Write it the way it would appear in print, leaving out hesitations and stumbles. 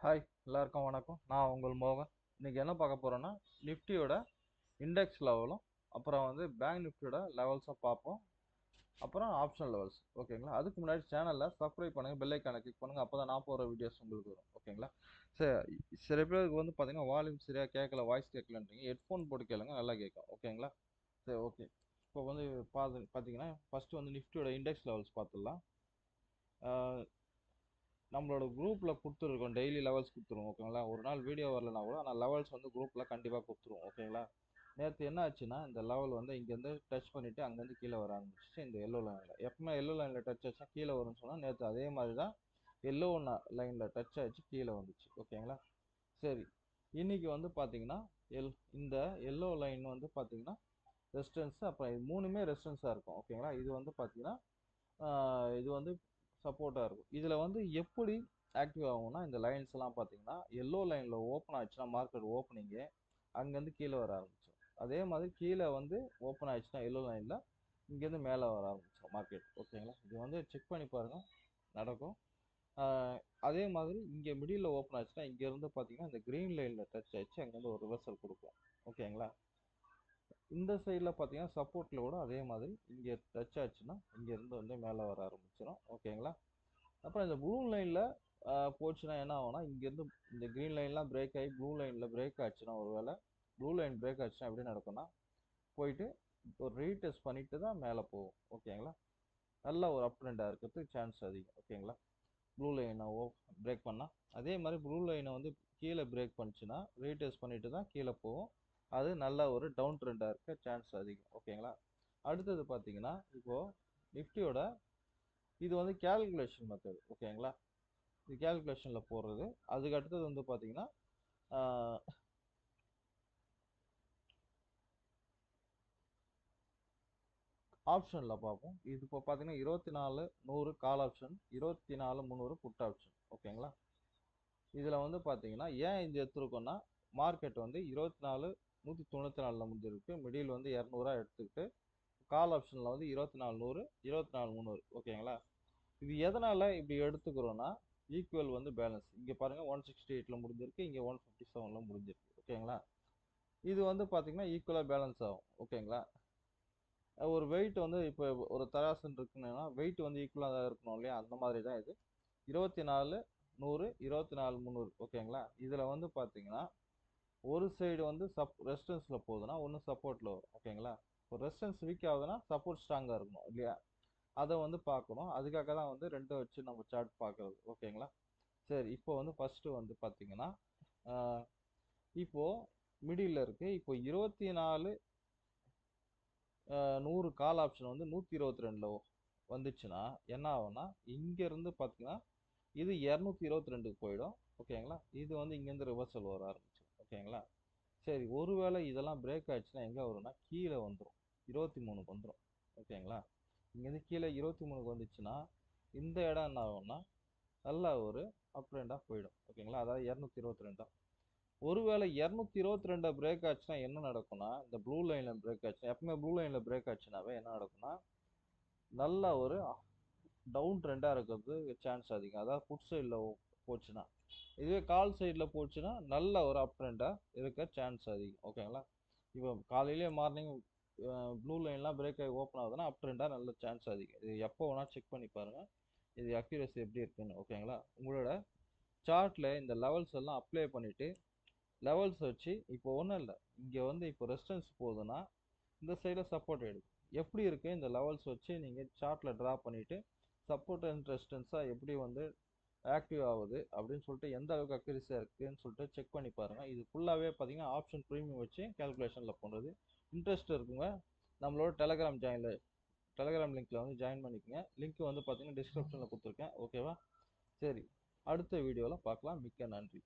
Hi, எல்லாருக்கும் வணக்கம். நான் உங்கள் மோகன். இன்னைக்கு என்ன பார்க்க போறோம்னா, நிஃப்டியோட இண்டெக்ஸ் லெவலும், அப்புறம் பேங்க் நிஃப்டியோட லெவல்ஸும் பார்ப்போம். அப்புறம் ஆப்ஷன் லெவல்ஸ். ஓகேங்களா? அதுக்கு முன்னாடி சேனலை சப்ஸ்கிரைப் பண்ணுங்க, பெல் ஐக்கானை கிளிக் பண்ணுங்க. அப்பதான் நான் போற வீடியோஸ் உங்களுக்கு வரும். ஓகேங்களா? சரி, சில பேருக்கு பார்த்தீங்கன்னா வால்யூம் சரியா கேட்கல, வாய்ஸ் கேட்கலன்றீங்க. ஹெட்ஃபோன் போட்டு கேளுங்க, நல்லா கேட்கும். ஓகேங்களா? சரி, ஓகே. இப்போ பார்த்தீங்கன்னா ஃபர்ஸ்ட் நிஃப்டியோட இண்டெக்ஸ் லெவல்ஸ் பார்த்துடலாம். நம்மளோட குரூப்பில் கொடுத்துருக்கோம், டெய்லி லெவல்ஸ் கொடுத்துருவோம். ஓகேங்களா? ஒரு நாள் வீடியோ வரலனா கூட ஆனால் லெவல்ஸ் குரூப்பில் கண்டிப்பாக கொடுத்துருவோம். ஓகேங்களா? நேற்று என்ன ஆச்சுன்னா, இந்த லெவல் இங்கேருந்து டச் பண்ணிவிட்டு அங்கேருந்து கீழே வர ஆரம்பிச்சிச்சு. இந்த எல்லோ லைனில் எப்பவுமே எல்லோ லைனில் டச் ஆச்சுன்னா கீழே வரும்னு சொன்னால், நேற்று அதே மாதிரி தான் எல்லோ லைனில் டச் ஆச்சு, கீழே வந்துச்சு. ஓகேங்களா? சரி, இன்னைக்கு பார்த்தீங்கன்னா இந்த எல்லோ லைன் பார்த்தீங்கன்னா ரெசிஸ்டன்ஸ், அப்புறம் இது மூணுமே ரெசிஸ்டன்ஸாக இருக்கும். ஓகேங்களா? இது பார்த்தீங்கன்னா இது சப்போர்ட்டாக இருக்கும். இதில் எப்படி ஆக்டிவ் ஆகும்னா, இந்த லைன்ஸ் எல்லாம் பார்த்தீங்கன்னா எல்லோ லைனில் ஓப்பன் ஆச்சுன்னா மார்க்கெட் ஓப்பனிங்கு அங்கேருந்து கீழே வர ஆரம்பிச்சிடும். அதே மாதிரி கீழே ஓப்பன் ஆயிடுச்சுன்னா எல்லோ லைனில் இங்கேருந்து மேலே வர ஆரம்பிச்சிடும் மார்க்கெட். ஓகேங்களா? இது செக் பண்ணி பாருங்கள், நடக்கும். அதே மாதிரி இங்கே மிடில் ஓப்பன் ஆச்சுன்னா இங்கேருந்து பார்த்தீங்கன்னா இந்த க்ரீன் லைனில் டச் ஆயிடுச்சு, அங்கேருந்து ஒரு ரிவர்சல் கொடுக்கும். ஓகேங்களா? இந்த சைடில் பார்த்தீங்கன்னா சப்போர்ட்டில் கூட அதே மாதிரி இங்கே டச் ஆச்சுன்னா இங்கேருந்து மேலே வர ஆரம்பிச்சிடும். ஓகேங்களா? அப்புறம் இந்த ப்ளூ லைனில் போச்சுன்னா என்ன ஆகும்னா, இங்கேருந்து இந்த க்ரீன் லைன்லாம் பிரேக் ஆகி ப்ளூ லைனில் பிரேக் ஆச்சுன்னா, ஒருவேளை ப்ளூ லைன் பிரேக் ஆச்சுன்னா எப்படி நடக்கும்னா, போயிட்டு ஒரு ரீடெஸ்ட் பண்ணிட்டு தான் மேலே போகும். ஓகேங்களா? நல்ல ஒரு அப் ட்ரெண்டாக இருக்கிறதுக்கு சான்ஸ் அதிகம். ஓகேங்களா? ப்ளூ லைனை பிரேக் பண்ணால், அதே மாதிரி ப்ளூ லைனை கீழே பிரேக் பண்ணிச்சுன்னா ரீடெஸ்ட் பண்ணிட்டு தான் கீழே போகும். அது நல்ல ஒரு டவுன் ட்ரெண்டாக இருக்க சான்ஸ் அதிகம். ஓகேங்களா? அடுத்தது பார்த்தீங்கன்னா, இப்போது நிஃப்டியோட இது கேல்குலேஷன் மெத்தட். ஓகேங்களா? இது கேல்குலேஷனில் போடுறது. அதுக்கு அடுத்தது பார்த்தீங்கன்னா ஆப்ஷனில் பார்ப்போம். இது இப்போ பார்த்தீங்கன்னா 24 100 கால் ஆப்ஷன், 24 300 புட் ஆப்ஷன். ஓகேங்களா? இதில் பார்த்தீங்கன்னா ஏன் இது எடுத்துருக்கோன்னா, மார்க்கெட் 24 194 முடிஞ்சிருக்கு. மிடில் 200 எடுத்துக்கிட்டு கால் ஆப்ஷனில் 24 100 24 300. ஓகேங்களா? இது எதனால் இப்படி எடுத்துக்கிறோன்னா, ஈக்குவல் பேலன்ஸ். இங்கே பாருங்கள் 168ல் முடிஞ்சிருக்கு, இங்கே 157ல் முடிஞ்சிருக்கு. ஓகேங்களா? இது பார்த்தீங்கன்னா ஈக்குவலாக பேலன்ஸ் ஆகும். ஓகேங்களா? ஒரு வெயிட் இப்போ ஒரு தராசுன்னு இருக்குன்னா வெயிட் ஈக்குவலாக தான் இருக்கணும் இல்லையா? அந்த மாதிரி தான் இது 24 100 24 300. ஓகேங்களா? இதில் பார்த்தீங்கன்னா ஒரு சைடு ரெசிஸ்டன்ஸில் போகுதுன்னா ஒன்று சப்போர்ட்டில் வரும். ஓகேங்களா? இப்போ ரெசிஸ்டன்ஸ் வீக் ஆகுதுன்னா சப்போர்ட் ஸ்ட்ராங்காக இருக்கணும் இல்லையா? அதை பார்க்கணும். அதுக்காக தான் ரெண்டும் வச்சு நம்ம சார்ட் பார்க்குறது. ஓகேங்களா? சரி, இப்போ ஃபஸ்ட்டு பார்த்தீங்கன்னா இப்போது மிடில் இருக்குது. இப்போ 24 100 கால் ஆப்ஷன் 122ல் வந்துச்சுன்னா என்ன ஆகும்னா, இங்கேருந்து பார்த்தீங்கன்னா இது 222க்கு போயிடும். ஓகேங்களா? இது இங்கேருந்து ரிவர்சல் வர ஆரம்பிச்சிடும். ஓகேங்களா? சரி, ஒருவேளை இதெல்லாம் பிரேக் ஆயிடுச்சுன்னா எங்கே வரும்னா கீழே வந்துடும், 23க்கு வந்துடும். ஓகேங்களா? இங்கேருந்து கீழே 23க்கு வந்துச்சுன்னா இந்த இடம் என்ன ஆகும்னா நல்லா ஒரு அப் ட்ரெண்டாக போயிடும். ஓகேங்களா? அதாவது 222. ஒருவேளை 222 பிரேக் ஆச்சுன்னா என்ன நடக்கும்னா, இந்த ப்ளூ லைனில் பிரேக் ஆச்சுன்னா, எப்பவுமே ப்ளூ லைனில் பிரேக் ஆச்சுனாவே என்ன நடக்கும்னா, நல்ல ஒரு டவுன் ட்ரெண்டாக இருக்கிறது சான்ஸ் அதிகம். அதாவது புட் சைடில் போச்சுன்னா. இதுவே கால் சைடில் போச்சுன்னா நல்ல ஒரு அப் ட்ரெண்டாக இருக்க சான்ஸ் அதிகம். ஓகேங்களா? இப்போ காலையிலேயே மார்னிங் ப்ளூ லைன்லாம் பிரேக் ஆகி ஓப்பன் ஆகுதுன்னா அப் ட்ரெண்டாக நல்ல சான்ஸ் அதிகம். இது எப்போ வேணால் செக் பண்ணி பாருங்கள், இது அக்யூரசி எப்படி இருக்குன்னு. ஓகேங்களா? உங்களோட சார்ட்டில் இந்த லெவல்ஸ் எல்லாம் அப்ளை பண்ணிவிட்டு லெவல்ஸ் வச்சு இப்போ ஒன்றும் இல்லை, இங்கே இப்போ ரெசிஸ்டன்ஸ் போகுதுன்னா இந்த சைடில் சப்போர்ட் எடுக்கும். எப்படி இருக்குது இந்த லெவல்ஸ் வச்சு நீங்கள் சார்ட்டில் ட்ரா பண்ணிவிட்டு சப்போர்ட் அண்ட் ரெசிஸ்டன்ஸாக எப்படி ஆக்டிவ் ஆகுது அப்படின்னு சொல்லிட்டு எந்த அளவுக்கு அக்யூரஸியாக இருக்குதுன்னு சொல்லிட்டு செக் பண்ணி பாருங்கள். இது ஃபுல்லாகவே பார்த்தீங்கன்னா ஆப்ஷன் ப்ரீமியம் வச்சு கேல்குலேஷனில் பண்ணுறது. இன்ட்ரெஸ்ட் இருக்குங்க, நம்மளோட டெலகிராம் லிங்க்கில் ஜாயின் பண்ணிக்கோங்க. லிங்க் பார்த்தீங்கன்னா டிஸ்கிரிப்ஷனில் கொடுத்துருக்கேன். ஓகேவா? சரி, அடுத்த வீடியோவில் பார்க்கலாம். மிக்க நன்றி.